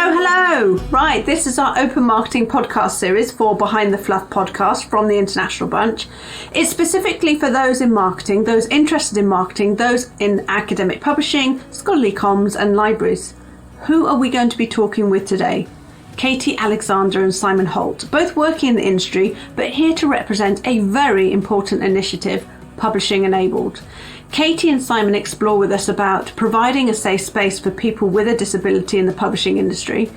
Hello. Right, this is our Open Marketing podcast series for Behind the Fluff podcast from the International Bunch. It's specifically for those in marketing, those interested in marketing, those in academic publishing, scholarly comms and libraries. Who are we going to be talking with today? Katy Alexander and Simon Holt, both working in the industry, but here to represent a very important initiative, Publishing Enabled. Katy and Simon explore with us about providing a safe space for people with a disability in the publishing industry,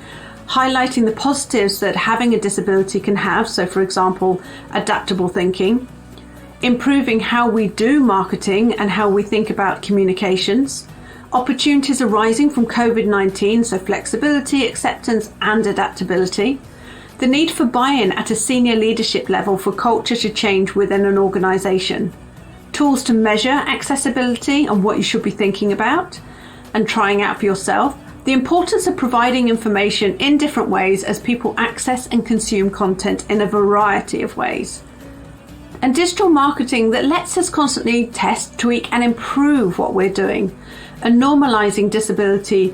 highlighting the positives that having a disability can have, so for example, adaptable thinking, improving how we do marketing and how we think about communications, opportunities arising from COVID-19, so flexibility, acceptance and adaptability, the need for buy-in at a senior leadership level for culture to change within an organisation, tools to measure accessibility and what you should be thinking about and trying out for yourself, the importance of providing information in different ways as people access and consume content in a variety of ways, and digital marketing that lets us constantly test, tweak and improve what we're doing, and normalising disability,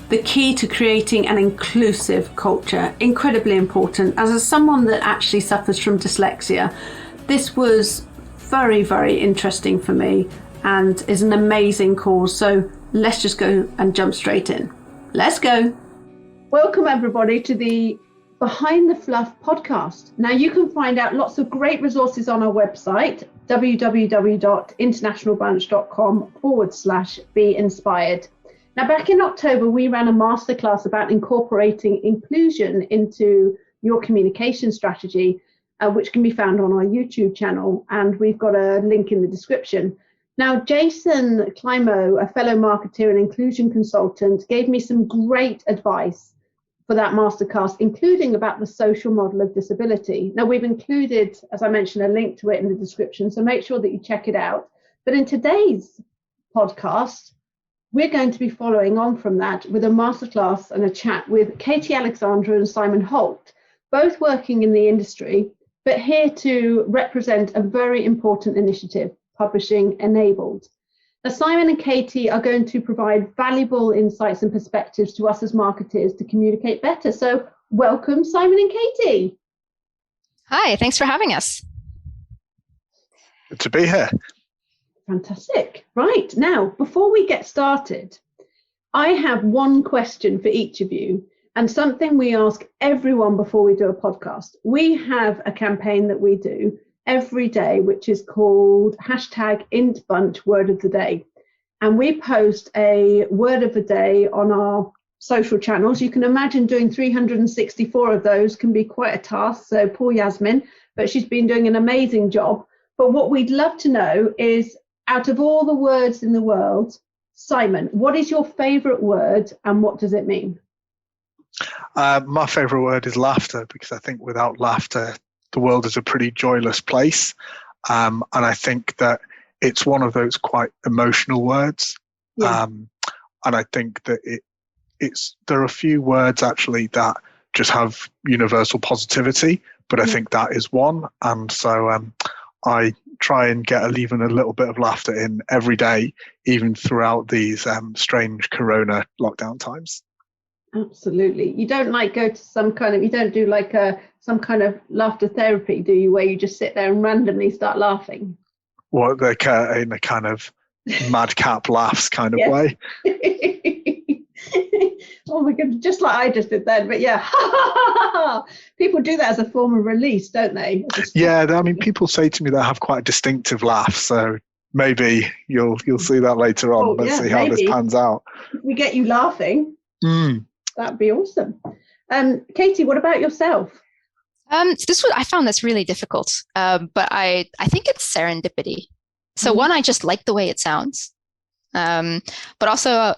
the key to creating an inclusive culture, incredibly important. As someone that actually suffers from dyslexia, this was very, very interesting for me and is an amazing cause. So let's just go and jump straight in. Let's go. Welcome everybody to the Behind the Fluff podcast. Now you can find out lots of great resources on our website, www.internationalbunch.com/be inspired. Now back in October, we ran a masterclass about incorporating inclusion into your communication strategy, which can be found on our YouTube channel, and we've got a link in the description. Now, Jason Climo, a fellow marketer and inclusion consultant, gave me some great advice for that masterclass, including about the social model of disability. Now, we've included, as I mentioned, a link to it in the description, so make sure that you check it out. But in today's podcast, we're going to be following on from that with a masterclass and a chat with Katy Alexander and Simon Holt, both working in the industry, but here to represent a very important initiative, Publishing Enabled. Now, Simon and Katy are going to provide valuable insights and perspectives to us as marketers to communicate better. So welcome, Simon and Katy. Hi, thanks for having us. Good to be here. Fantastic. Right, now, before we get started, I have one question for each of you, and something we ask everyone before we do a podcast. We have a campaign that we do every day, which is called #IntBunch Word of the Day. And we post a word of the day on our social channels. You can imagine doing 364 of those can be quite a task. So poor Yasmin, but she's been doing an amazing job. But what we'd love to know is, out of all the words in the world, Simon, what is your favourite word and what does it mean? My favourite word is laughter, because I think without laughter, the world is a pretty joyless place. And I think that it's one of those quite emotional words. Yeah. And I think that there are a few words actually that just have universal positivity, but I think that is one. And so I try and get even a little bit of laughter in every day, even throughout these strange Corona lockdown times. Absolutely. You don't go to you don't do some kind of laughter therapy, do you, where you just sit there and randomly start laughing? What, like in a kind of madcap laughs kind of way? Oh my goodness, just like I just did then, but yeah. People do that as a form of release, don't they? Yeah, I mean, people say to me that I have quite a distinctive laugh, so maybe you'll see that later on. Let's see how this pans out. If we get you laughing, that'd be awesome. Katy, what about yourself? I found this really difficult, but I think it's serendipity. So one, I just like the way it sounds, but also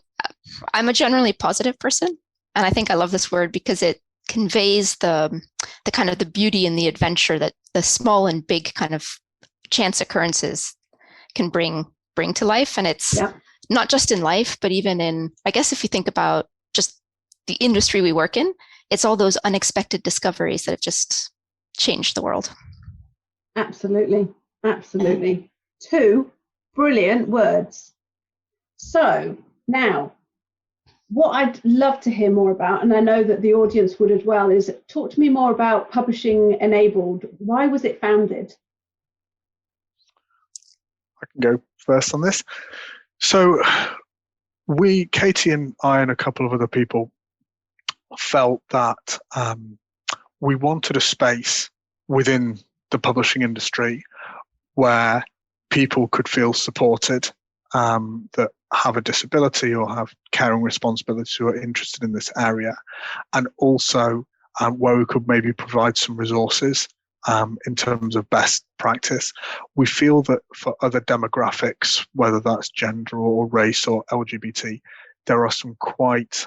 I'm a generally positive person, and I think I love this word because it conveys the kind of the beauty and the adventure that the small and big kind of chance occurrences can bring to life. And it's not just in life, but even in, I guess, if you think about just the industry we work in, it's all those unexpected discoveries that have just changed the world. Absolutely. Absolutely. Two brilliant words. So now, what I'd love to hear more about, and I know that the audience would as well, is talk to me more about Publishing Enabled. Why was it founded? I can go first on this. So Katy and I and a couple of other people felt that we wanted a space within the publishing industry where people could feel supported, that have a disability or have caring responsibilities who are interested in this area, and also where we could maybe provide some resources in terms of best practice. We feel that for other demographics, whether that's gender or race or LGBT, there are some quite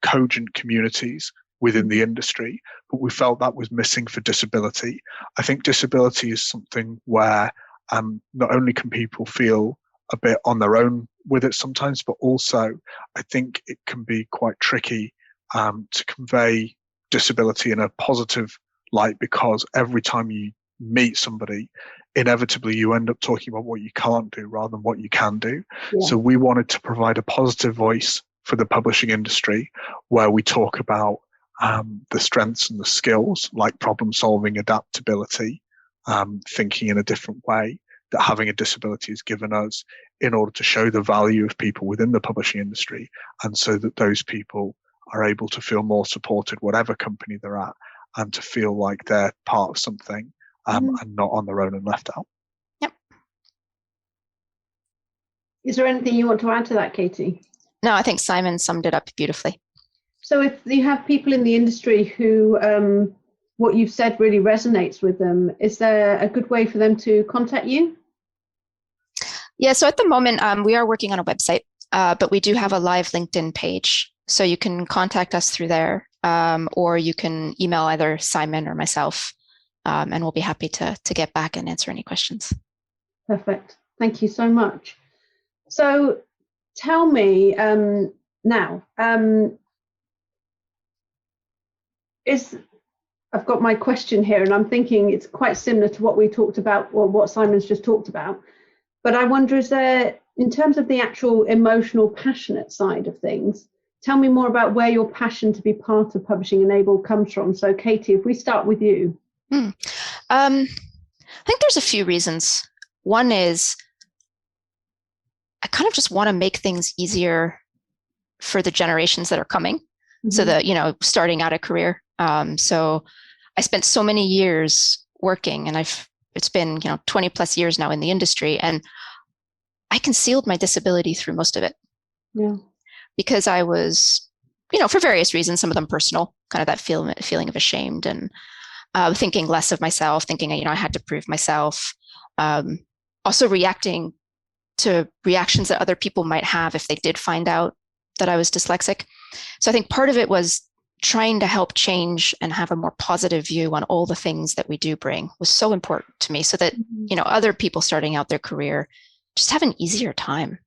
cogent communities within the industry, but we felt that was missing for disability. I think disability is something where not only can people feel a bit on their own with it sometimes, but also I think it can be quite tricky to convey disability in a positive light, because every time you meet somebody, inevitably you end up talking about what you can't do rather than what you can do. Yeah. So we wanted to provide a positive voice for the publishing industry where we talk about the strengths and the skills like problem solving, adaptability, thinking in a different way that having a disability has given us in order to show the value of people within the publishing industry, and so that those people are able to feel more supported whatever company they're at, and to feel like they're part of something and not on their own and left out. Yep. Is there anything you want to add to that, Katy? No, I think Simon summed it up beautifully. So if you have people in the industry who what you've said really resonates with them, is there a good way for them to contact you? Yeah, so at the moment, we are working on a website, but we do have a live LinkedIn page. So you can contact us through there, or you can email either Simon or myself, and we'll be happy to get back and answer any questions. Perfect. Thank you so much. So tell me now, I've got my question here, and I'm thinking it's quite similar to what we talked about, or what Simon's just talked about. But I wonder, is there, in terms of the actual emotional, passionate side of things, tell me more about where your passion to be part of Publishing Enabled comes from. So, Katy, if we start with you. I think there's a few reasons. One is I kind of just want to make things easier for the generations that are coming. So that, starting out a career. So I spent so many years working, and it's been, 20 plus years now in the industry, and I concealed my disability through most of it. Yeah. Because I was, for various reasons, some of them personal, kind of that feeling of ashamed, and thinking less of myself, thinking, I had to prove myself. Also reacting to reactions that other people might have if they did find out that I was dyslexic. So I think part of it was trying to help change and have a more positive view on all the things that we do bring was so important to me, so that, other people starting out their career just have an easier time,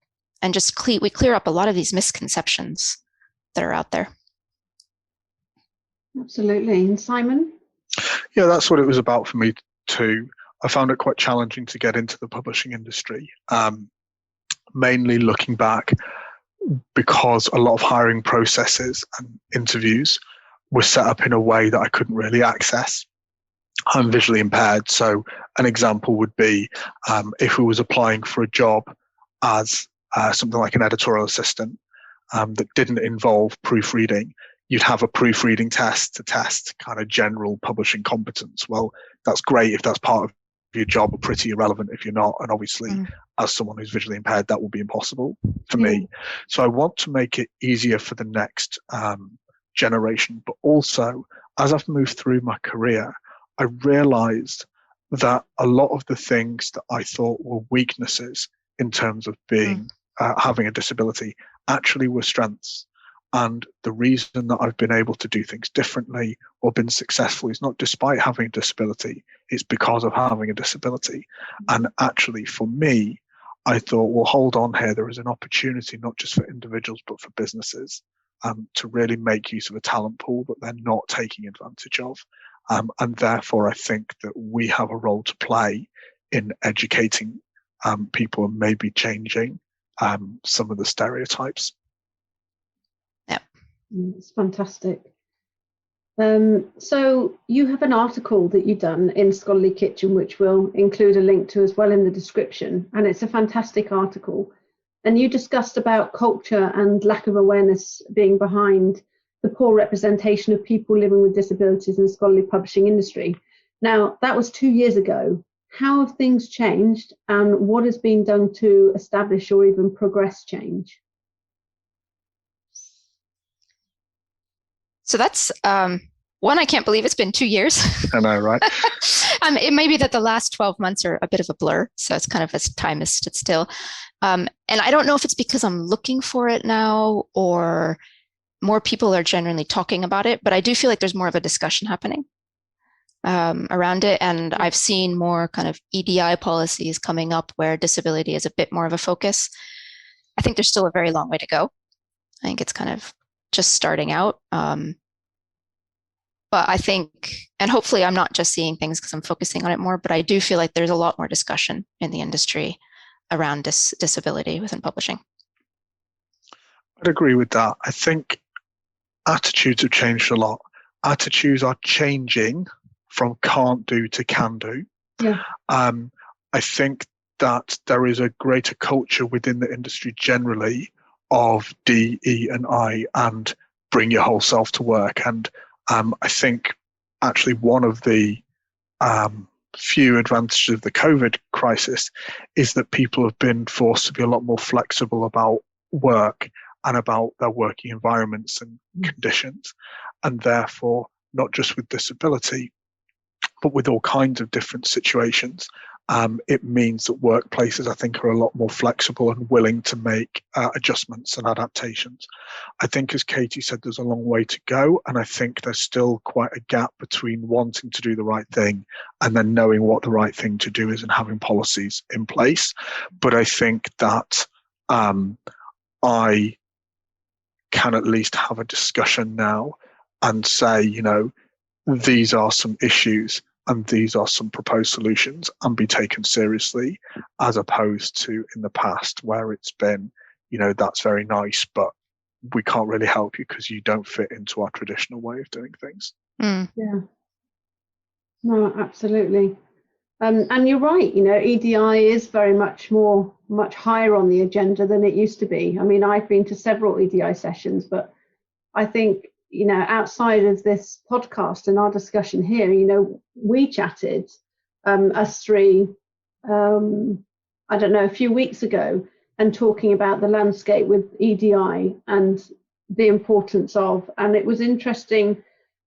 and just we clear up a lot of these misconceptions that are out there. Absolutely. And Simon? Yeah, that's what it was about for me too. I found it quite challenging to get into the publishing industry, mainly looking back because a lot of hiring processes and interviews were set up in a way that I couldn't really access. I'm visually impaired, so an example would be if we was applying for a job as something like an editorial assistant that didn't involve proofreading, you'd have a proofreading test to test kind of general publishing competence. Well, that's great if that's part of your job, but pretty irrelevant if you're not. And obviously, as someone who's visually impaired, that will be impossible for me. So I want to make it easier for the next generation. But also, as I've moved through my career, I realized that a lot of the things that I thought were weaknesses in terms of being having a disability actually were strengths. And the reason that I've been able to do things differently or been successful is not despite having a disability, it's because of having a disability. And actually, for me, I thought, well, hold on here, there is an opportunity not just for individuals, but for businesses to really make use of a talent pool that they're not taking advantage of. And therefore, I think that we have a role to play in educating people and maybe changing some of the stereotypes. Yeah, It's fantastic. So you have an article that you've done in Scholarly Kitchen, which we'll include a link to as well in the description. And it's a fantastic article. And you discussed about culture and lack of awareness being behind the poor representation of people living with disabilities in the scholarly publishing industry. Now, that was 2 years ago. How have things changed, and what has been done to establish or even progress change? So that's one, I can't believe it's been 2 years. I know, right? It may be that the last 12 months are a bit of a blur. So it's kind of as time has stood still. And I don't know if it's because I'm looking for it now or more people are generally talking about it, but I do feel like there's more of a discussion happening around it. And I've seen more kind of EDI policies coming up where disability is a bit more of a focus. I think there's still a very long way to go. I think it's kind of just starting out. But I think, and hopefully I'm not just seeing things because I'm focusing on it more, but I do feel like there's a lot more discussion in the industry around disability within publishing. I'd agree with that. I think attitudes have changed a lot. Attitudes are changing from can't do to can do. Yeah. I think that there is a greater culture within the industry generally of D, E, and I, and bring your whole self to work. And I think actually one of the few advantages of the COVID crisis is that people have been forced to be a lot more flexible about work and about their working environments and conditions. And therefore, not just with disability, but with all kinds of different situations, it means that workplaces, I think, are a lot more flexible and willing to make adjustments and adaptations. I think, as Katy said, there's a long way to go, and I think there's still quite a gap between wanting to do the right thing and then knowing what the right thing to do is and having policies in place. But I think that I can at least have a discussion now and say, you know, these are some issues and these are some proposed solutions, and be taken seriously, as opposed to in the past where it's been, you know, that's very nice, but we can't really help you because you don't fit into our traditional way of doing things. Yeah. No, absolutely. And you're right, you know, EDI is very much higher on the agenda than it used to be. I mean, I've been to several EDI sessions, but I think, you know, outside of this podcast and our discussion here, you know, we chatted, us three, I don't know, a few weeks ago, and talking about the landscape with EDI and the importance of, and it was interesting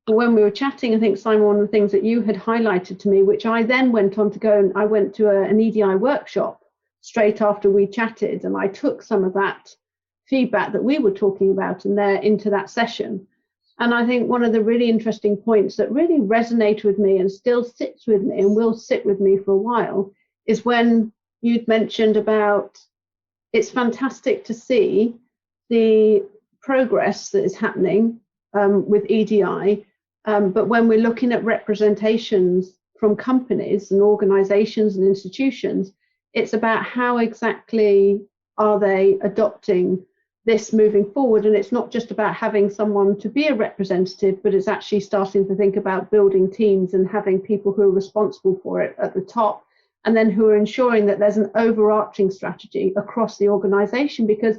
when we were chatting. I think, Simon, one of the things that you had highlighted to me, which I then went on to go, and I went to an EDI workshop straight after we chatted, and I took some of that feedback that we were talking about in there into that session. And I think one of the really interesting points that really resonated with me and still sits with me and will sit with me for a while is when you'd mentioned about it's fantastic to see the progress that is happening with EDI, but when we're looking at representations from companies and organizations and institutions, it's about how exactly are they adopting this moving forward. And it's not just about having someone to be a representative, but it's actually starting to think about building teams and having people who are responsible for it at the top, and then who are ensuring that there's an overarching strategy across the organization. Because,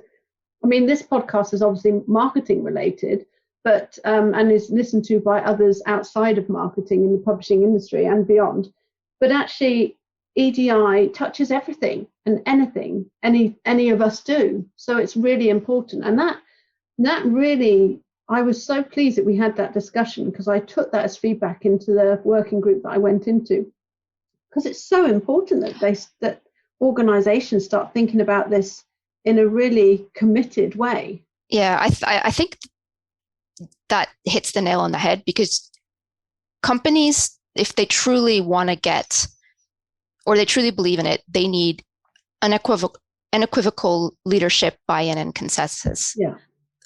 I mean, this podcast is obviously marketing related, but and is listened to by others outside of marketing in the publishing industry and beyond. But actually, EDI touches everything and anything any of us do. So it's really important. And that really, I was so pleased that we had that discussion, because I took that as feedback into the working group that I went into, because it's so important that organizations start thinking about this in a really committed way. Yeah, I think that hits the nail on the head, because companies, if they truly want to get, or they truly believe in it, they need unequivocal leadership, buy-in, and consensus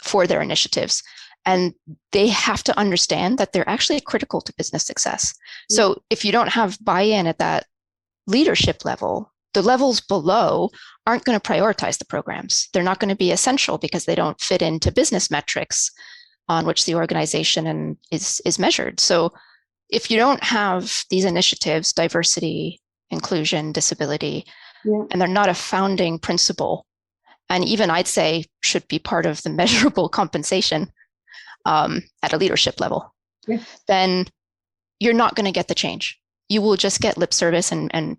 for their initiatives. And they have to understand that they're actually critical to business success. So if you don't have buy-in at that leadership level, the levels below aren't going to prioritize the programs. They're not going to be essential because they don't fit into business metrics. on which the organization is measured. So if you don't have these initiatives, diversity, inclusion, disability, and they're not a founding principle, and even I'd say should be part of the measurable compensation at a leadership level, then you're not going to get the change. You will just get lip service and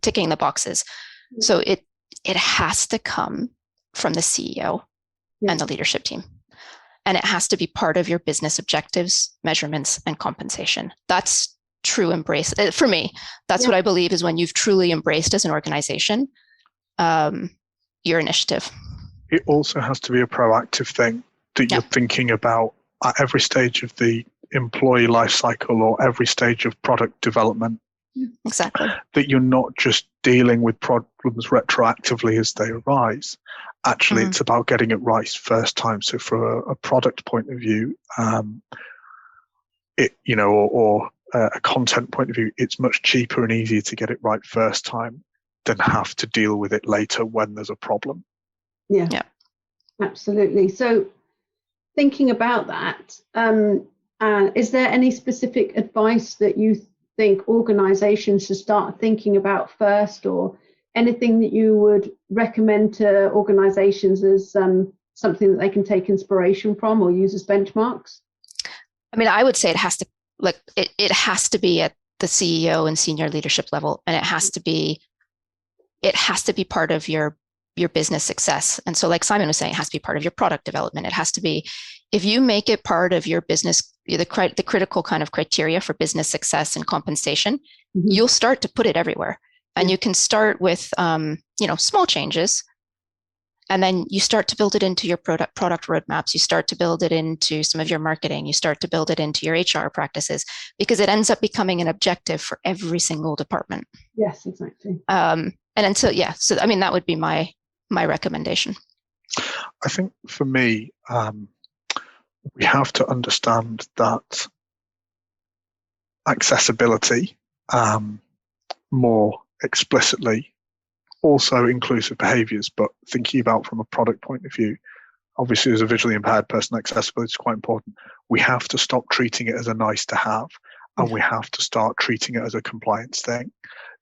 ticking the boxes. So it has to come from the CEO and the leadership team. And it has to be part of your business objectives, measurements, and compensation. That's true embrace. For me, that's what I believe is when you've truly embraced as an organization your initiative. It also has to be a proactive thing that you're thinking about at every stage of the employee life cycle or every stage of product development. Exactly. That you're not just dealing with problems retroactively as they arise. Actually, it's about getting it right first time. So, from a product point of view, or a content point of view, it's much cheaper and easier to get it right first time than have to deal with it later when there's a problem. Yeah. Absolutely. So, thinking about that, is there any specific advice that you think organizations should start thinking about first, or anything that you would recommend to organizations as something that they can take inspiration from or use as benchmarks? I mean, I would say it has to be at the CEO and senior leadership level, and it has to be part of your business success. And so, like Simon was saying, it has to be part of your product development. It has to be, if you make it part of your business, the critical kind of criteria for business success and compensation, you'll start to put it everywhere. And you can start with, small changes, and then you start to build it into your product roadmaps. You start to build it into some of your marketing. You start to build it into your HR practices, because it ends up becoming an objective for every single department. Yes, exactly. And until, so I mean, that would be my recommendation. I think for me, we have to understand that accessibility more explicitly, also inclusive behaviors, but thinking about from a product point of view, obviously as a visually impaired person, accessibility is quite important. We have to stop treating it as a nice to have, and we have to start treating it as a compliance thing.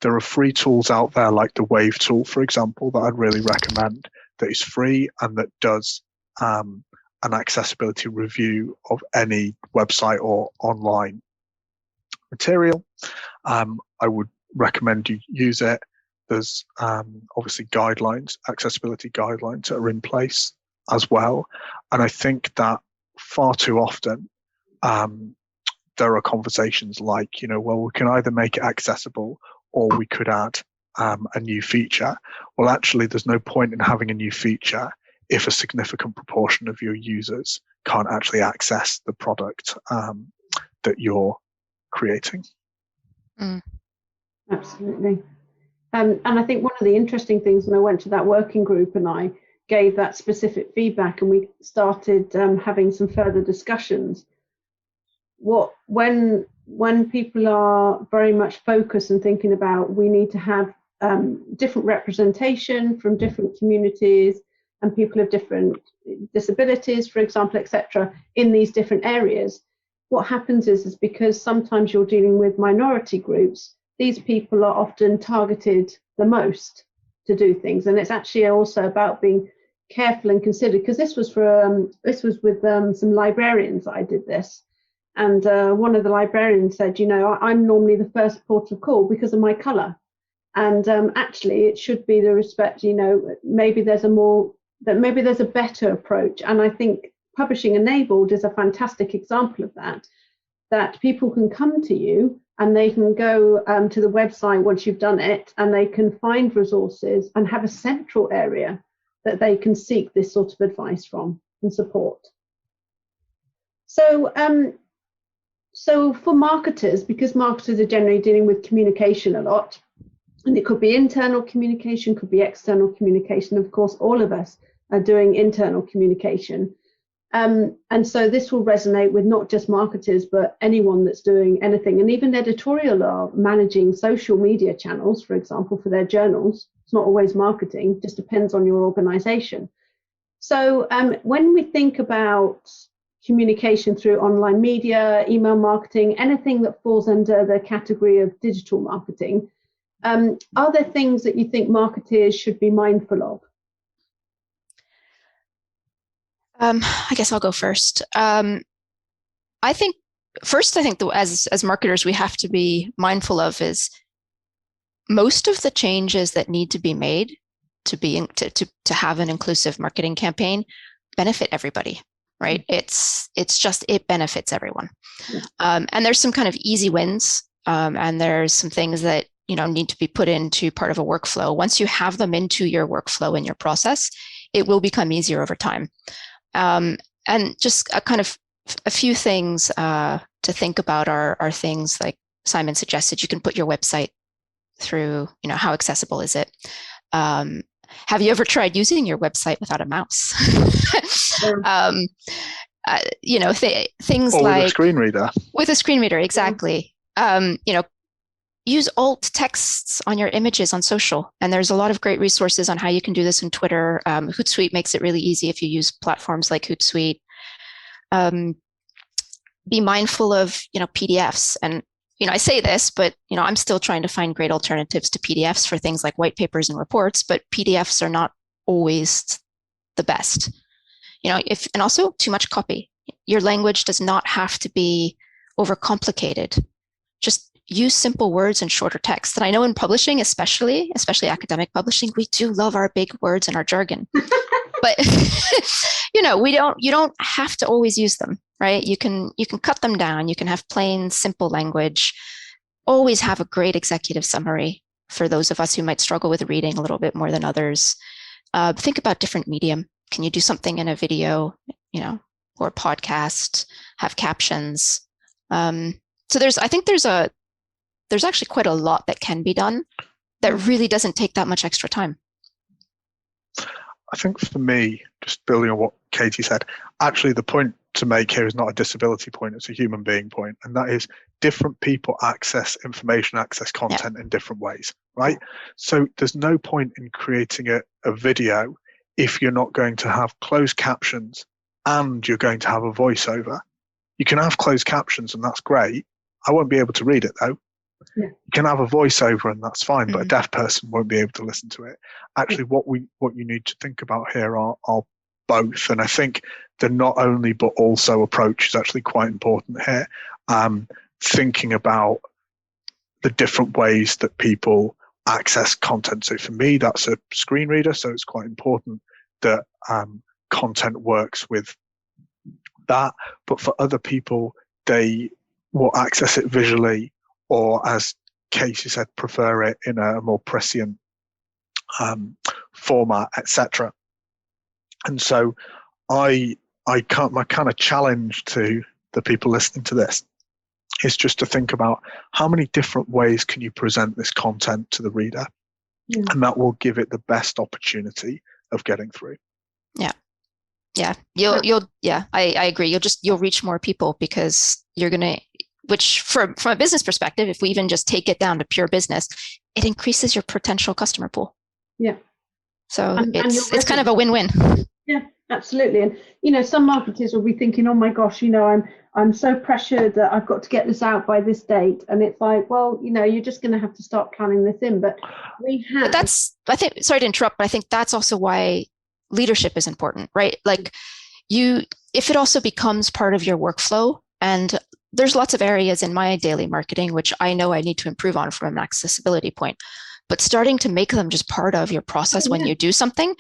There are free tools out there like the Wave tool, for example, that I'd really recommend, that is free and that does an accessibility review of any website or online material. I would recommend you use it. There's obviously guidelines, accessibility guidelines that are in place as well. And I think that far too often there are conversations like, well, we can either make it accessible or we could add a new feature. Well, actually, there's no point in having a new feature if a significant proportion of your users can't actually access the product that you're creating. Absolutely. And I think one of the interesting things when I went to that working group and I gave that specific feedback and we started having some further discussions, when people are very much focused and thinking about we need to have different representation from different communities and people of different disabilities, for example, etc., in these different areas, what happens is because sometimes you're dealing with minority groups, these people are often targeted the most to do things. And it's actually also about being careful and considered, because this was with some librarians that I did this. And one of the librarians said, I'm normally the first port of call because of my colour. And actually, it should be the respect, maybe there's a better approach. And I think Publishing Enabled is a fantastic example of that people can come to you and they can go to the website once you've done it, and they can find resources and have a central area that they can seek this sort of advice from and support. So for marketers, because marketers are generally dealing with communication a lot, and it could be internal communication, could be external communication. Of course, all of us are doing internal communication. And so this will resonate with not just marketers, but anyone that's doing anything. And even editorial are managing social media channels, for example, for their journals. It's not always marketing, just depends on your organization. So when we think about communication through online media, email marketing, anything that falls under the category of digital marketing, are there things that you think marketers should be mindful of? I guess I'll go first. I think as marketers, we have to be mindful of is most of the changes that need to be made to have an inclusive marketing campaign benefit everybody, right? It benefits everyone. And there's some kind of easy wins, and there's some things that need to be put into part of a workflow. Once you have them into your workflow and your process, it will become easier over time. And just a few things to think about are things like Simon suggested. You can put your website through, how accessible is it? Have you ever tried using your website without a mouse? Things or like with a screen reader. With a screen reader, exactly. Use alt texts on your images on social. And there's a lot of great resources on how you can do this in Twitter. Hootsuite makes it really easy if you use platforms like Hootsuite. Be mindful of, PDFs. And, I say this, but, I'm still trying to find great alternatives to PDFs for things like white papers and reports, but PDFs are not always the best. And also too much copy. Your language does not have to be overcomplicated. Just use simple words and shorter text. And I know in publishing, especially academic publishing, we do love our big words and our jargon. But you don't have to always use them, right? You can cut them down. You can have plain, simple language. Always have a great executive summary for those of us who might struggle with reading a little bit more than others. Think about different medium. Can you do something in a video, or podcast, have captions? So there's actually quite a lot that can be done that really doesn't take that much extra time. I think for me, just building on what Katie said, actually the point to make here is not a disability point, it's a human being point. And that is different people access information, access content in different ways, right? So there's no point in creating a video if you're not going to have closed captions and you're going to have a voiceover. You can have closed captions and that's great. I won't be able to read it though. Yeah. You can have a voiceover and that's fine, but a deaf person won't be able to listen to it. Actually, what you need to think about here are both. And I think the not only but also approach is actually quite important here. Thinking about the different ways that people access content. So for me, that's a screen reader. So it's quite important that content works with that. But for other people, they will access it visually, or as Casey said, prefer it in a more prescient format, etc. And so my kind of challenge to the people listening to this is just to think about how many different ways can you present this content to the reader, and that will give it the best opportunity of getting through. I agree. You'll reach more people because you're gonna. Which from a business perspective, if we even just take it down to pure business, it increases your potential customer pool. Yeah. So it's kind of a win-win. Yeah, absolutely. And some marketers will be thinking, oh my gosh, I'm so pressured that I've got to get this out by this date. And it's like, well, you're just going to have to start planning this in. But sorry to interrupt, but I think that's also why leadership is important, right? Like if it also becomes part of your workflow, and there's lots of areas in my daily marketing which I know I need to improve on from an accessibility point, but starting to make them just part of your process when you do something,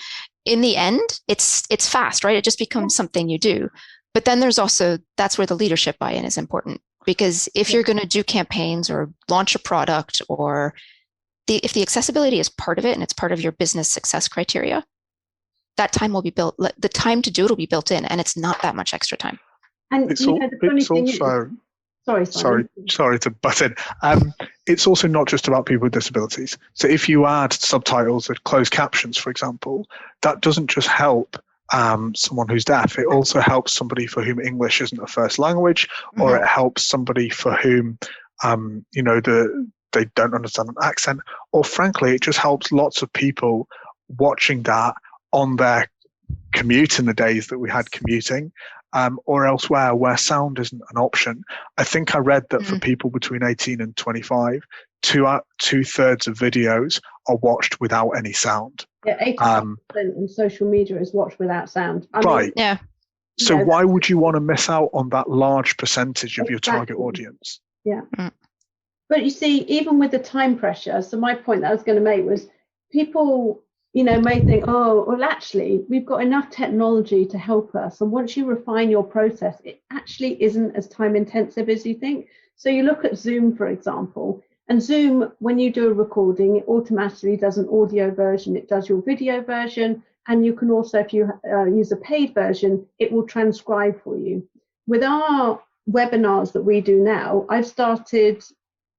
in the end, it's fast, right? It just becomes something you do. But then there's also, that's where the leadership buy-in is important, because if you're going to do campaigns or launch a product, or if the accessibility is part of it and it's part of your business success criteria, that time will be built, the time to do it will be built in, and it's not that much extra time. And it's also sorry to butt in. It's also not just about people with disabilities. So if you add subtitles and closed captions, for example, that doesn't just help someone who's deaf. It also helps somebody for whom English isn't a first language, or it helps somebody for whom they don't understand an accent, or frankly, it just helps lots of people watching that on their commute in the days that we had commuting, or elsewhere where sound isn't an option. I think I read that for people between 18 and 25, two-thirds of videos are watched without any sound. Yeah, 80% in social media is watched without sound. Right. Yeah. So why would you want to miss out on that large percentage of your target audience? Yeah. But you see, even with the time pressure, so my point that I was going to make was people, may think, oh, well, actually, we've got enough technology to help us. And once you refine your process, it actually isn't as time intensive as you think. So you look at Zoom, for example, and Zoom, when you do a recording, it automatically does an audio version. It does your video version. And you can also, if you use a paid version, it will transcribe for you. With our webinars that we do now, I've started,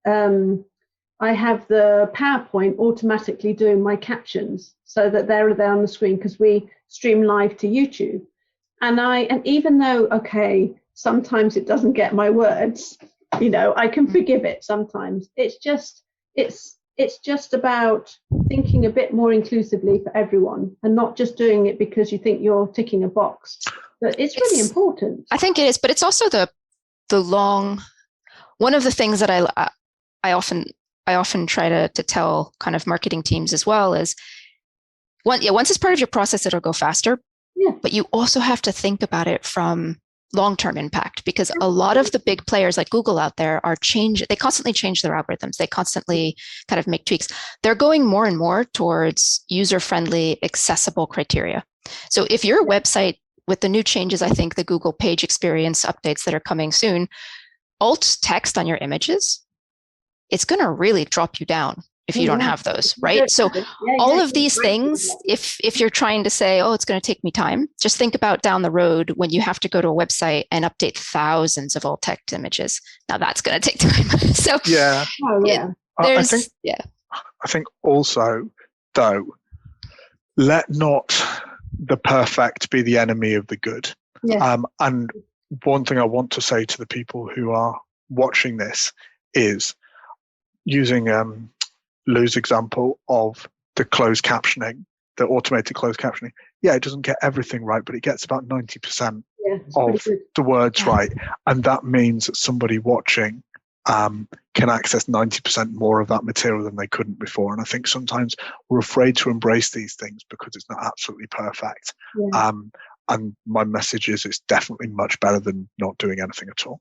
I have the PowerPoint automatically doing my captions so that they're there on the screen because we stream live to YouTube. And even though, okay, sometimes it doesn't get my words, I can forgive it sometimes. It's just about thinking a bit more inclusively for everyone and not just doing it because you think you're ticking a box. But it's really important. I think it is, but it's also the long. One of the things that I often try to tell kind of marketing teams as well is, once it's part of your process, it'll go faster. Yeah. But you also have to think about it from long-term impact, because a lot of the big players like Google out there they constantly change their algorithms. They constantly kind of make tweaks. They're going more and more towards user-friendly, accessible criteria. So if your website, with the new changes, I think the Google page experience updates that are coming soon, alt text on your images, it's going to really drop you down if you don't have those, right? So all of these things, if you're trying to say, oh, it's going to take me time, just think about down the road when you have to go to a website and update thousands of alt text images. Now that's going to take time. So I think also, though, let not the perfect be the enemy of the good. Yeah. And one thing I want to say to the people who are watching this is, using Lou's example of the closed captioning, the automated closed captioning. Yeah, it doesn't get everything right, but it gets about 90% of the words right. And that means that somebody watching can access 90% more of that material than they couldn't before. And I think sometimes we're afraid to embrace these things because it's not absolutely perfect. Yeah. And my message is it's definitely much better than not doing anything at all.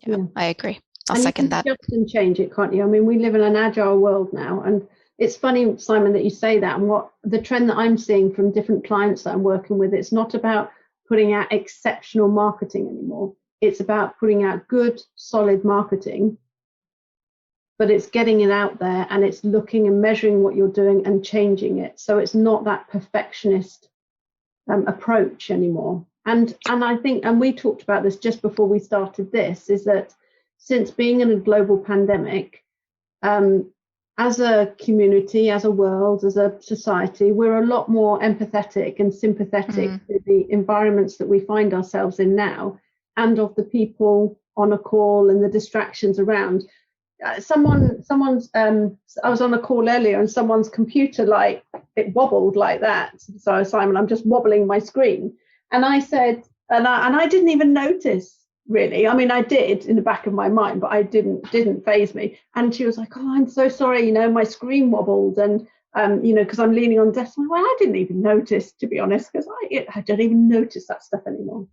Yeah. I agree. I'll second that. You can adjust and change it, can't you? I mean, we live in an agile world now, and it's funny, Simon, that you say that. And what the trend that I'm seeing from different clients that I'm working with, it's not about putting out exceptional marketing anymore. It's about putting out good, solid marketing, but it's getting it out there and it's looking and measuring what you're doing and changing it. So it's not that perfectionist approach anymore. And I think, and we talked about this just before we started this, is that since being in a global pandemic, as a community, as a world, as a society, we're a lot more empathetic and sympathetic to the environments that we find ourselves in now, and of the people on a call and the distractions around. I was on a call earlier and someone's computer, like, it wobbled like that. So, Simon, I'm just wobbling my screen. And I said, and I didn't even notice. Really, I mean, I did in the back of my mind, but I didn't faze me. And she was like, "Oh, I'm so sorry, my screen wobbled, and because I'm leaning on the desk." Well, I didn't even notice, to be honest, because I don't even notice that stuff anymore.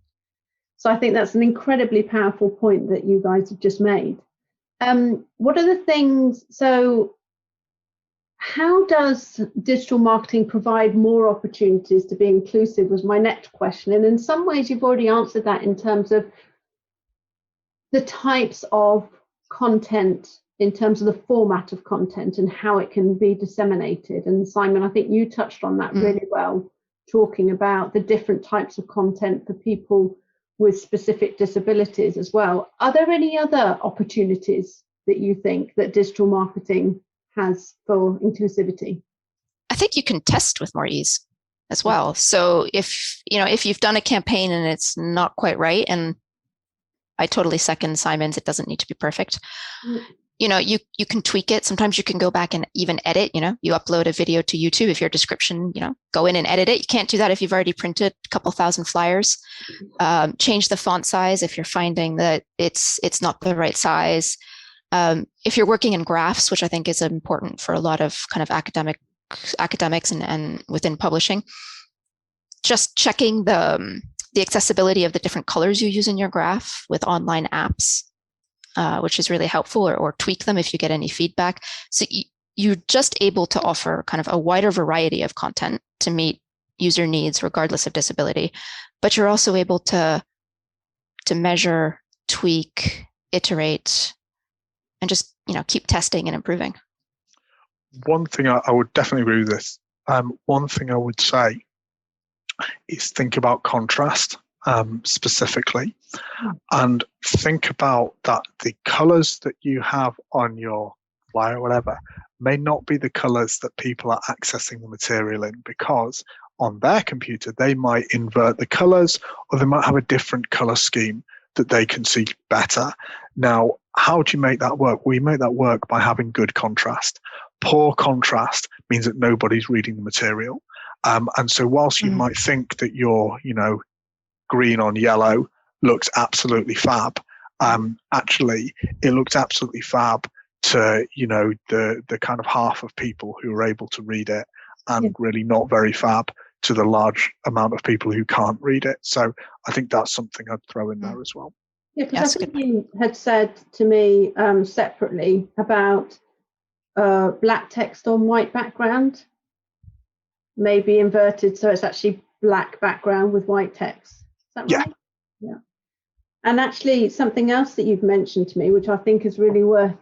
So I think that's an incredibly powerful point that you guys have just made. What are the things? So, how does digital marketing provide more opportunities to be inclusive? Was my next question, and in some ways, you've already answered that in terms of the types of content, in terms of the format of content and how it can be disseminated. And Simon, I think you touched on that really well, talking about the different types of content for people with specific disabilities as well. Are there any other opportunities that you think that digital marketing has for inclusivity? I think you can test with more ease as well. So if you've done a campaign and it's not quite right, and I totally second Simon's, it doesn't need to be perfect. you can tweak it. Sometimes you can go back and even edit. You upload a video to YouTube. If your description, go in and edit it. You can't do that if you've already printed a couple thousand flyers. Change the font size if you're finding that it's not the right size. If you're working in graphs, which I think is important for a lot of kind of academics and within publishing, just checking the accessibility of the different colors you use in your graph with online apps, which is really helpful, or tweak them if you get any feedback. So you're just able to offer kind of a wider variety of content to meet user needs regardless of disability, but you're also able to measure, tweak, iterate, and just keep testing and improving. One thing I would definitely agree with this. One thing I would say is think about contrast specifically, and think about that the colors that you have on your flyer or whatever may not be the colors that people are accessing the material in, because on their computer they might invert the colors, or they might have a different color scheme that they can see better. Now, how do you make that work? We make that work by having good contrast. Poor contrast means that nobody's reading the material. And so whilst you might think that your, green on yellow looks absolutely fab, actually it looks absolutely fab to, the kind of half of people who are able to read it, and really not very fab to the large amount of people who can't read it. So I think that's something I'd throw in there as well. Yeah, because I think you had said to me separately about black text on white background, maybe inverted, so it's actually black background with white text. Is that right? Yeah. And actually, something else that you've mentioned to me, which I think is really worth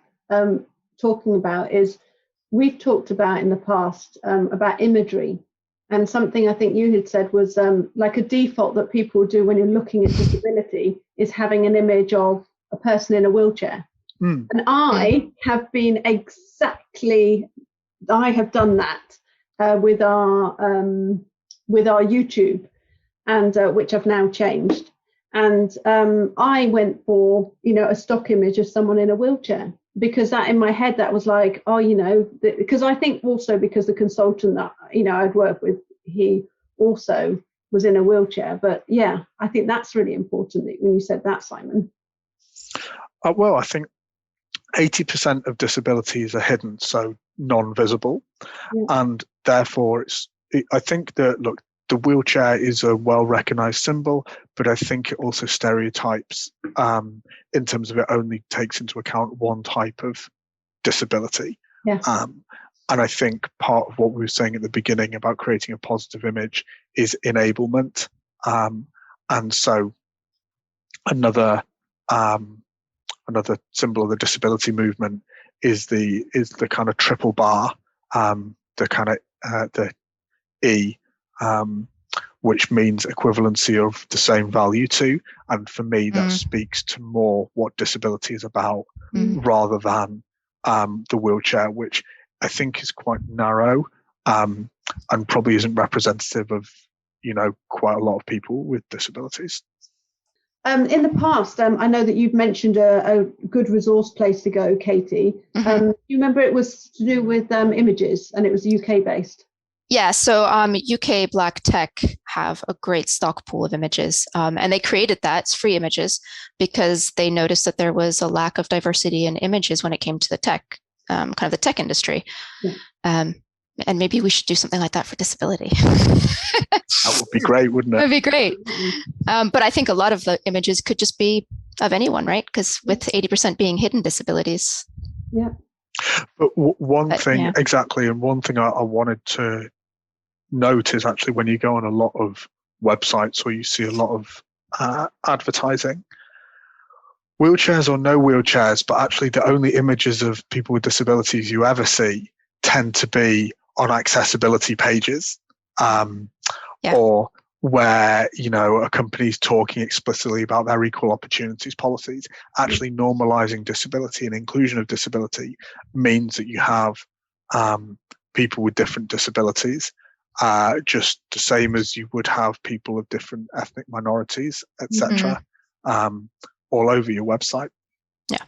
talking about, is we've talked about in the past about imagery. And something I think you had said was like a default that people do when you're looking at disability is having an image of a person in a wheelchair. And I have done that with our YouTube, and which I've now changed. And I went for, a stock image of someone in a wheelchair, because that in my head, that was like, because I think also because the consultant that, I'd worked with, he also was in a wheelchair. But yeah, I think that's really important when you said that, Simon. Well, I think 80% of disabilities are hidden, so non-visible. And therefore, I think that, look, the wheelchair is a well-recognized symbol, but I think it also stereotypes in terms of it only takes into account one type of disability. And I think part of what we were saying at the beginning about creating a positive image is enablement. And so another symbol of the disability movement is the kind of triple bar, the E, which means equivalency of the same value to. And for me, that speaks to more what disability is about, rather than the wheelchair, which I think is quite narrow, and probably isn't representative of, quite a lot of people with disabilities. In the past, I know that you've mentioned a good resource place to go, Katy. Do you remember it was to do with images, and it was UK based? Yeah, so UK Black Tech have a great stock pool of images, and they created that, it's free images, because they noticed that there was a lack of diversity in images when it came to the tech, kind of the tech industry. And maybe we should do something like that for disability. That would be great, wouldn't it? It would be great. But I think a lot of the images could just be of anyone, right? Because with 80% being hidden disabilities. Yeah. But one thing, exactly, and one thing I wanted to note is actually when you go on a lot of websites or you see a lot of advertising, wheelchairs or no wheelchairs, but actually the only images of people with disabilities you ever see tend to be on accessibility pages, or where, a company's talking explicitly about their equal opportunities policies. Actually normalizing disability and inclusion of disability means that you have people with different disabilities, just the same as you would have people of different ethnic minorities, etc., all over your website. Yeah.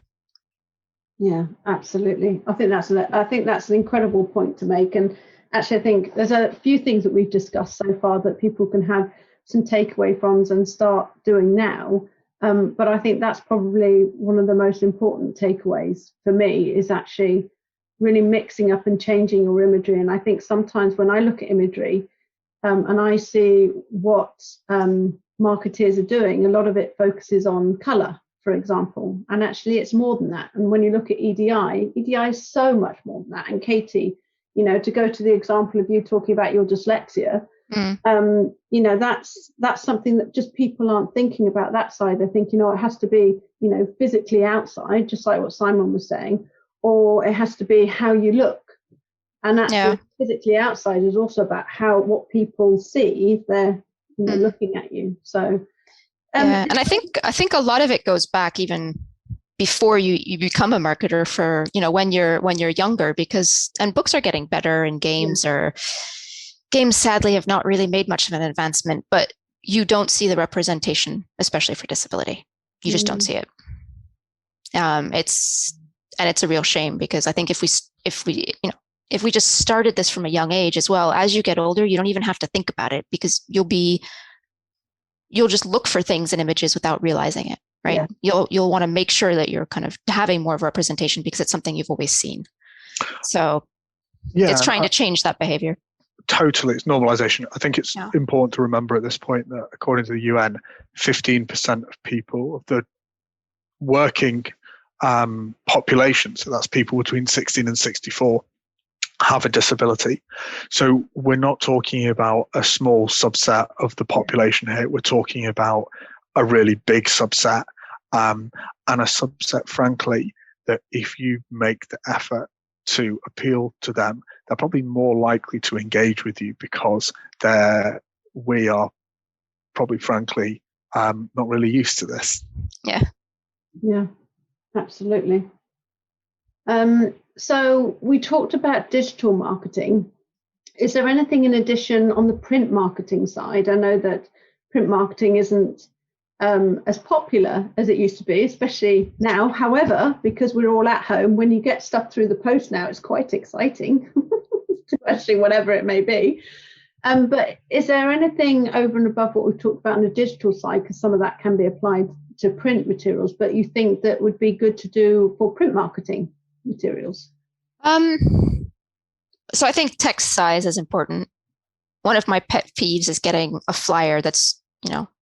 Yeah, absolutely. I think that's an incredible point to make. And actually, I think there's a few things that we've discussed so far that people can have some takeaway from and start doing now. But I think that's probably one of the most important takeaways for me, is actually really mixing up and changing your imagery. And I think sometimes when I look at imagery and I see what marketeers are doing, a lot of it focuses on color, for example, and actually it's more than that. And when you look at EDI is so much more than that. And Katy, to go to the example of you talking about your dyslexia, that's something that just people aren't thinking about that side. They're thinking, it has to be, physically outside, just like what Simon was saying, or it has to be how you look. And actually physically outside is also about what people see if they're looking at you. So and I think a lot of it goes back even before you become a marketer, for when you're younger, and books are getting better, and games sadly have not really made much of an advancement, but you don't see the representation, especially for disability. You just don't see it. It's a real shame, because I think if we just started this from a young age as well, as you get older, you don't even have to think about it, because you'll just look for things in images without realizing it, right? Yeah. You'll want to make sure that you're kind of having more of representation because it's something you've always seen. So it's trying to change that behavior. Totally, it's normalization. I think it's important to remember at this point that according to the UN, 15% of people, of the working population, so that's people between 16 and 64, have a disability. So we're not talking about a small subset of the population here. We're talking about a really big subset, and a subset, frankly, that if you make the effort to appeal to them, they're probably more likely to engage with you, because we are probably, frankly, not really used to this. Yeah, absolutely. So we talked about digital marketing. Is there anything in addition on the print marketing side? I know that print marketing isn't as popular as it used to be, especially now. However, because we're all at home, when you get stuff through the post now, it's quite exciting, especially whatever it may be. But is there anything over and above what we've talked about on the digital side, because some of that can be applied to print materials, but you think that would be good to do for print marketing materials? So I think text size is important. One of my pet peeves is getting a flyer that's,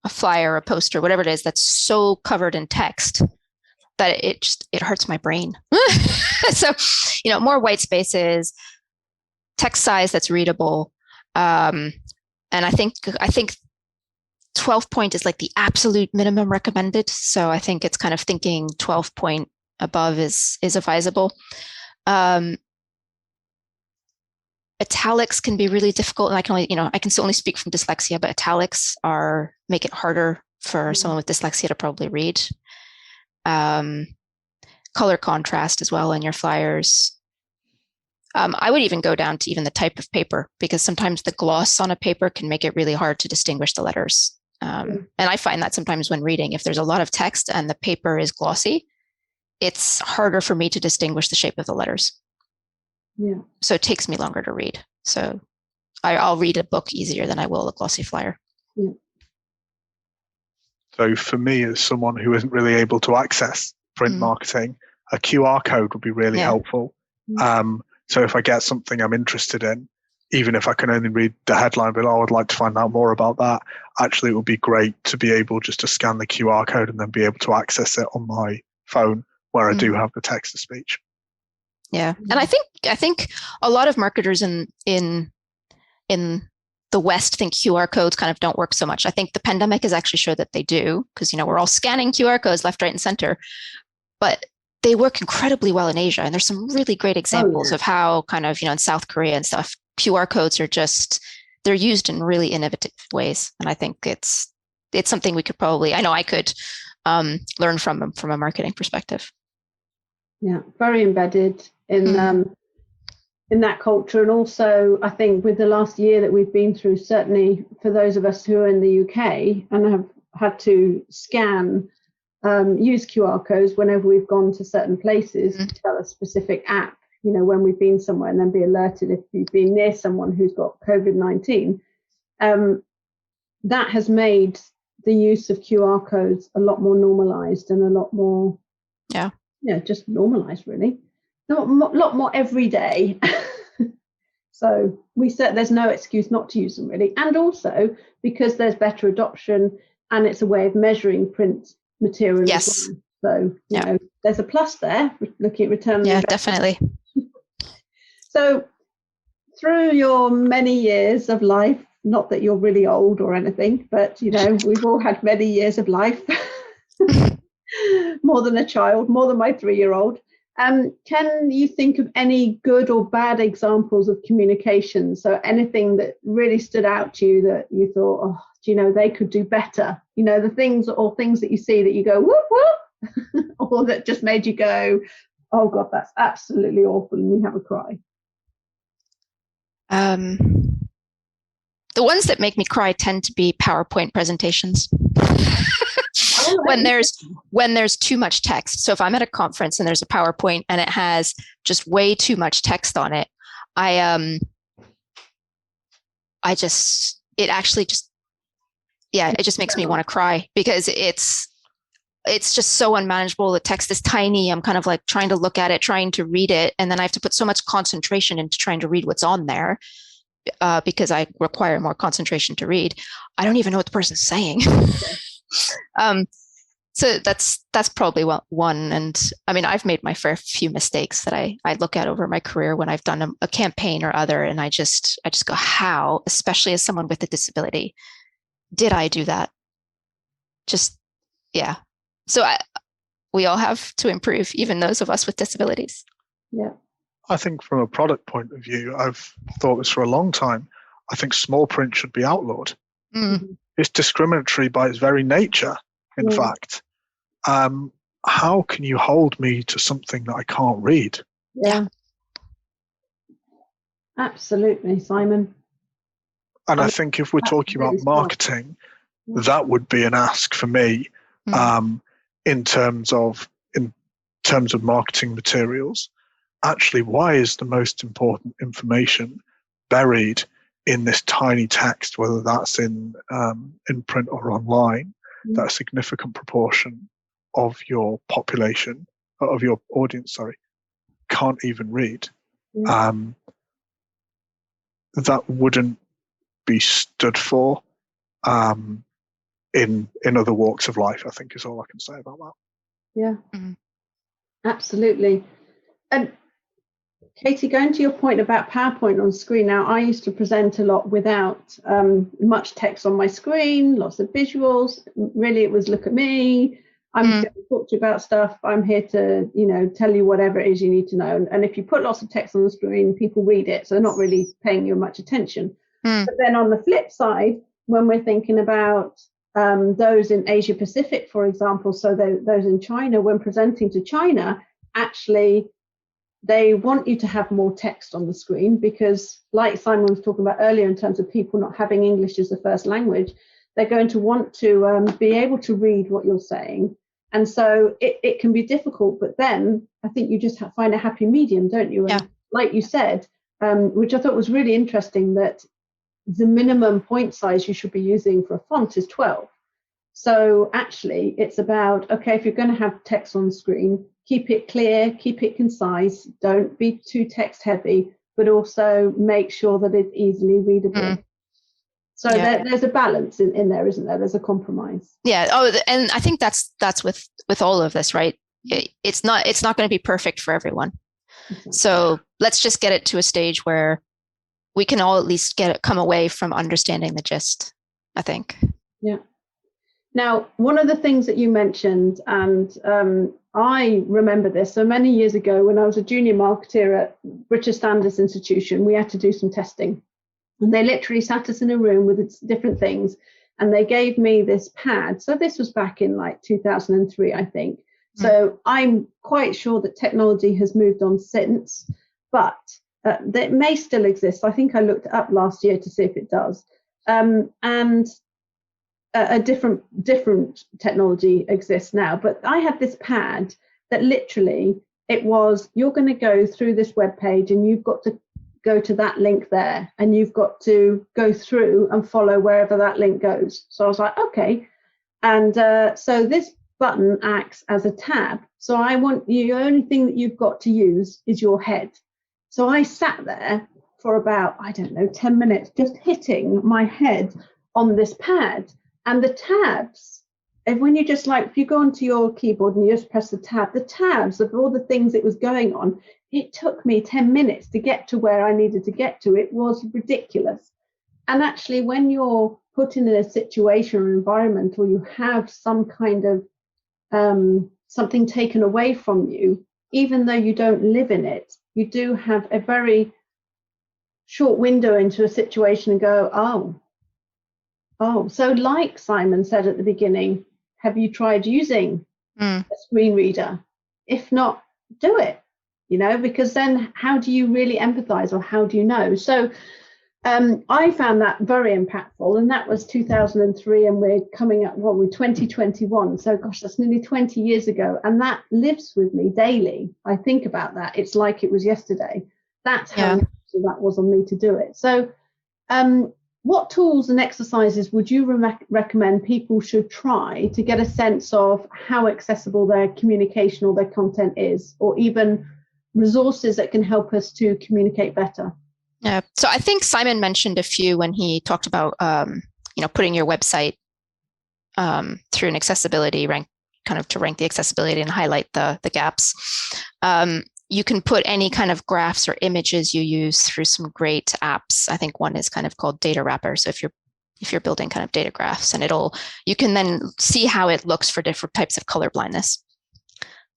a flyer, a poster, whatever it is, that's so covered in text that it hurts my brain. So, more white spaces, text size that's readable. And I think 12 point is like the absolute minimum recommended. So I think it's kind of thinking 12 point above is advisable. Italics can be really difficult, and I can only speak from dyslexia, but italics make it harder for someone with dyslexia to probably read. Color contrast as well in your flyers. I would even go down to even the type of paper, because sometimes the gloss on a paper can make it really hard to distinguish the letters. And I find that sometimes when reading, if there's a lot of text and the paper is glossy, it's harder for me to distinguish the shape of the letters. Yeah. So it takes me longer to read. So I'll read a book easier than I will a glossy flyer. Yeah. So for me, as someone who isn't really able to access print marketing, a QR code would be really helpful. So if I get something I'm interested in, even if I can only read the headline, but I'd like to find out more about that, actually it would be great to be able just to scan the QR code and then be able to access it on my phone where I do have the text to speech. Yeah. And I think a lot of marketers in the West think QR codes kind of don't work so much. I think the pandemic has actually showed that they do, because, we're all scanning QR codes left, right, and center, but they work incredibly well in Asia. And there's some really great examples of how kind of, in South Korea and stuff, QR codes are they're used in really innovative ways. And I think it's something we could probably, I could learn from a marketing perspective. Yeah, very embedded in that culture. And also, I think with the last year that we've been through, certainly for those of us who are in the UK and have had to scan use QR codes whenever we've gone to certain places to tell a specific app, when we've been somewhere, and then be alerted if you've been near someone who's got COVID-19. That has made the use of QR codes a lot more normalized and a lot more, just normalized, really. A lot more every day. So we said there's no excuse not to use them, really. And also because there's better adoption and it's a way of measuring print material. Yes. As well. So, there's a plus there, looking at return on investment. Definitely. So through your many years of life, not that you're really old or anything, but, we've all had many years of life, more than a child, more than my 3-year-old. Can you think of any good or bad examples of communication? So anything that really stood out to you that you thought, they could do better? The things that you see that you go, whoop, whoop, or that just made you go, oh God, that's absolutely awful, and you have a cry. The ones that make me cry tend to be PowerPoint presentations. When there's too much text. So if I'm at a conference and there's a PowerPoint and it has just way too much text on it, it just makes me want to cry, because it's just so unmanageable. The text is tiny. I'm kind of like trying to look at it, trying to read it, and then I have to put so much concentration into trying to read what's on there, because I require more concentration to read. I don't even know what the person's saying. So that's probably one. And I mean, I've made my fair few mistakes that I look at over my career when I've done a campaign or other, and I just go, how, especially as someone with a disability, did I do that? So we all have to improve, even those of us with disabilities. Yeah. I think from a product point of view, I've thought this for a long time. I think small print should be outlawed. Mm. It's discriminatory by its very nature, in fact. How can you hold me to something that I can't read? Yeah. Absolutely, Simon. And I think if we're talking about marketing, that would be an ask for me, in terms of marketing materials. Actually, why is the most important information buried in this tiny text, whether that's in print or online, that a significant proportion of your population, of your audience, can't even read? That wouldn't be stood for in other walks of life, I think, is all I can say about that. Yeah, absolutely. And Katy, going to your point about PowerPoint on screen, now I used to present a lot without much text on my screen, lots of visuals. Really, it was look at me. I'm going to talk to you about stuff. I'm here to, tell you whatever it is you need to know. And if you put lots of text on the screen, people read it, so they're not really paying you much attention. But then on the flip side, when we're thinking about those in Asia Pacific, for example, so those in China, when presenting to China, actually, they want you to have more text on the screen, because like Simon was talking about earlier, in terms of people not having English as the first language, they're going to want to be able to read what you're saying. And so it can be difficult, but then I think you just find a happy medium, don't you? And like you said, which I thought was really interesting, that the minimum point size you should be using for a font is 12. So actually, it's about, okay, if you're going to have text on screen, keep it clear, keep it concise, don't be too text heavy, but also make sure that it's easily readable. So there's a balance in there, isn't there? There's a compromise. Yeah. Oh, and I think that's with all of this, right? It's not going to be perfect for everyone. Exactly. So let's just get it to a stage where we can all at least come away from understanding the gist, I think. Yeah. Now, one of the things that you mentioned, and I remember this, so many years ago when I was a junior marketeer at British Standards Institution, we had to do some testing. And they literally sat us in a room with different things, and they gave me this pad. So this was back in like 2003, I think. So I'm quite sure that technology has moved on since, but that may still exist. I think I looked it up last year to see if it does. And a different technology exists now, but I had this pad that literally it was, you're going to go through this web page and you've got to go to that link there and you've got to go through and follow wherever that link goes. So I was like, okay. And so this button acts as a tab. So I want you, the only thing that you've got to use is your head. So I sat there for about, 10 minutes, just hitting my head on this pad. And the tabs, and when you just if you go onto your keyboard and you just press the tabs of all the things it was going on, it took me 10 minutes to get to where I needed to get to. It was ridiculous. And actually, when you're put in a situation or environment, or you have some kind of something taken away from you, even though you don't live in it, you do have a very short window into a situation and go, oh, so like Simon said at the beginning, have you tried using a screen reader? If not, do it, because then how do you really empathize, or how do you know? So I found that very impactful, and that was 2003, and we're coming up, we're 2021. So gosh, that's nearly 20 years ago. And that lives with me daily. I think about that. It's like it was yesterday. That's how impactful that was on me to do it. So what tools and exercises would you recommend people should try to get a sense of how accessible their communication or their content is, or even resources that can help us to communicate better? Yeah. So I think Simon mentioned a few when he talked about, putting your website through an accessibility rank, kind of to rank the accessibility and highlight the gaps. You can put any kind of graphs or images you use through some great apps. I think one is kind of called Data Wrapper. So if you're building kind of data graphs, and you can then see how it looks for different types of color blindness.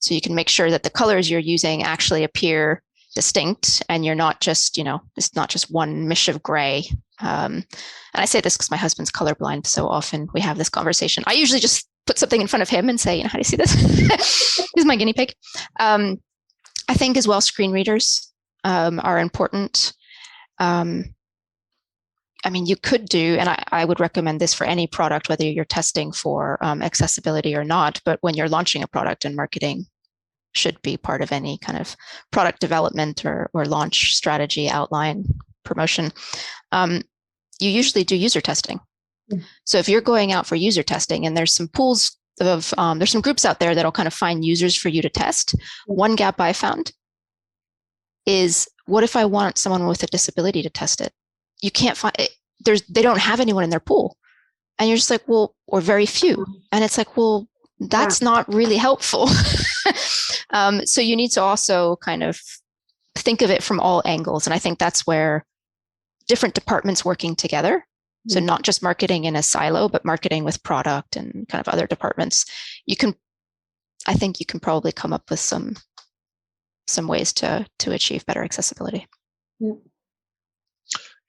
So you can make sure that the colors you're using actually appear distinct, and you're not just, it's not just one mish of gray. And I say this because my husband's colorblind, so often we have this conversation. I usually just put something in front of him and say, how do you see this? He's my guinea pig. I think as well, screen readers are important. You could do, and I would recommend this for any product, whether you're testing for accessibility or not, but when you're launching a product, and marketing should be part of any kind of product development or launch strategy, outline, promotion, you usually do user testing. So if you're going out for user testing, and there's some pools of, there's some groups out there that'll kind of find users for you to test. One gap I found is, what if I want someone with a disability to test it? You can't find it. They don't have anyone in their pool. And you're just like, well, or very few. And it's like, well, that's not really helpful. So you need to also kind of think of it from all angles. And I think that's where different departments working together, so not just marketing in a silo, but marketing with product and kind of other departments, I think you can probably come up with some ways to achieve better accessibility.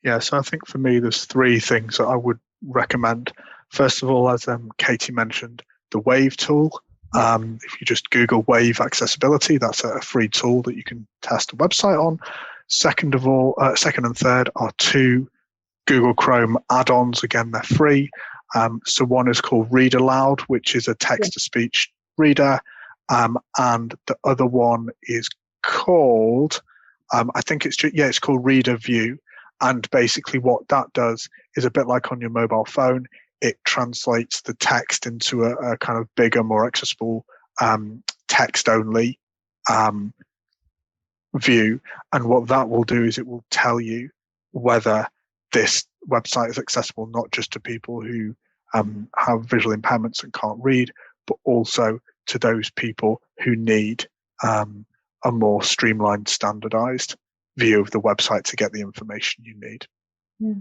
Yeah, so I think for me, there's three things that I would recommend. First of all, as Katy mentioned, the Wave tool. If you just Google Wave accessibility, that's a free tool that you can test a website on. Second and third are two Google Chrome add-ons. Again, they're free. So one is called Read Aloud, which is a text-to-speech reader, and the other one is called, it's called Reader View. And basically, what that does is a bit like on your mobile phone. It translates the text into a kind of bigger, more accessible text-only view. And what that will do is it will tell you whether this website is accessible not just to people who have visual impairments and can't read, but also to those people who need a more streamlined, standardized view of the website to get the information you need. Yeah.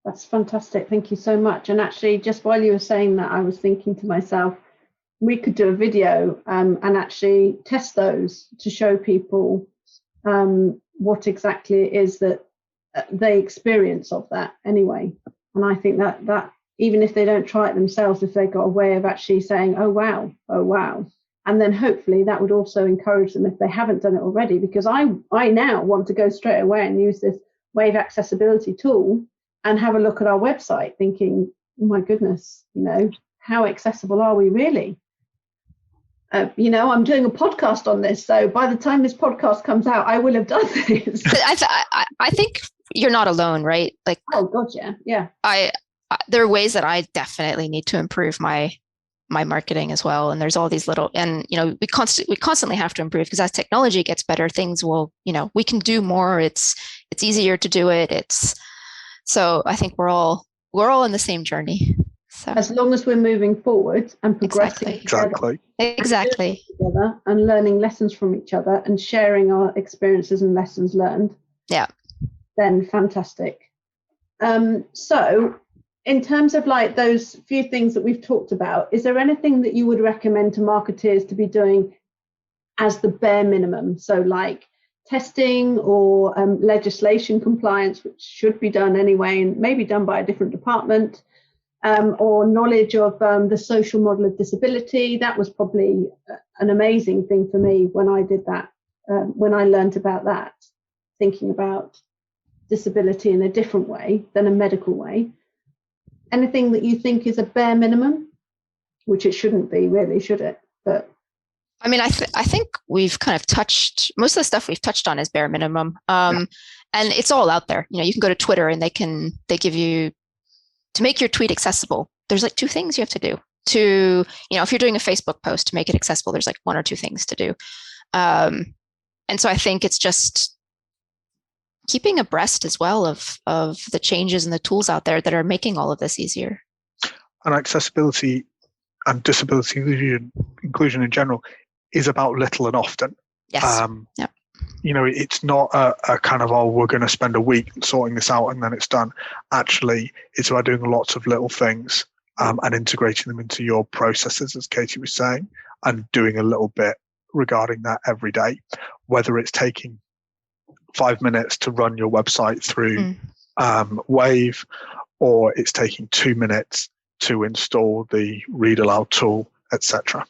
That's fantastic. Thank you so much. And actually, just while you were saying that, I was thinking to myself, we could do a video and actually test those to show people what exactly it is that they experience of that anyway. And I think that even if they don't try it themselves, if they've got a way of actually saying, oh wow, and then hopefully that would also encourage them if they haven't done it already, because I now want to go straight away and use this Wave accessibility tool and have a look at our website thinking, oh my goodness, how accessible are we really? I'm doing a podcast on this, so by the time this podcast comes out, I will have done this. I think you're not alone, right? Like, oh god, yeah. There are ways that I definitely need to improve my marketing as well. And there's all these little, and we constantly have to improve, because as technology gets better, things will, we can do more. It's easier to do it. So I think we're all in the same journey. So as long as we're moving forward and progressing exactly together and learning lessons from each other and sharing our experiences and lessons learned, then fantastic. So in terms of like those few things that we've talked about, is there anything that you would recommend to marketeers to be doing as the bare minimum? So like testing or legislation compliance, which should be done anyway and maybe done by a different department, or knowledge of the social model of disability. That was probably an amazing thing for me when I did that, when I learned about that, thinking about disability in a different way than a medical way. Anything that you think is a bare minimum, which it shouldn't be really, should it? But I mean, I think we've kind of touched, most of the stuff we've touched on is bare minimum. And it's all out there. You can go to Twitter and they give you, to make your tweet accessible, there's like 2 things you have to do. If you're doing a Facebook post, to make it accessible, there's like 1 or 2 things to do. And so I think it's just keeping abreast as well of the changes and the tools out there that are making all of this easier. And accessibility and disability inclusion in general is about little and often. Yes. It's not a kind of, we're going to spend a week sorting this out and then it's done. Actually, it's about doing lots of little things and integrating them into your processes, as Katy was saying, and doing a little bit regarding that every day, whether it's taking 5 minutes to run your website through Wave, or it's taking 2 minutes to install the read aloud tool, etc.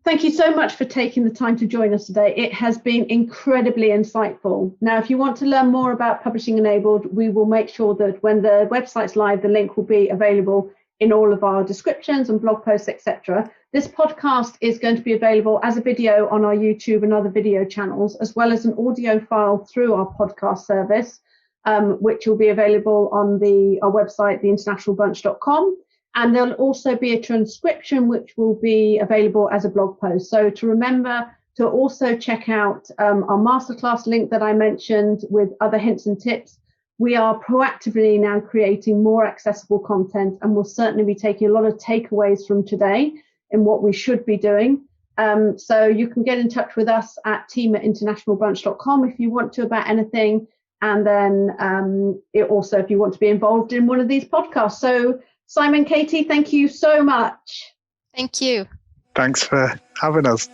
Thank you so much for taking the time to join us today. It has been incredibly insightful. Now, if you want to learn more about Publishing Enabled, we will make sure that when the website's live, the link will be available in all of our descriptions and blog posts, etc. This podcast is going to be available as a video on our YouTube and other video channels, as well as an audio file through our podcast service, which will be available on our website, theinternationalbunch.com. And there'll also be a transcription which will be available as a blog post. So to remember to also check out our masterclass link that I mentioned with other hints and tips. We are proactively now creating more accessible content, and we'll certainly be taking a lot of takeaways from today in what we should be doing. So you can get in touch with us at team@internationalbunch.com if you want to about anything. And then also if you want to be involved in one of these podcasts. So Simon, Katy, thank you so much. Thank you. Thanks for having us.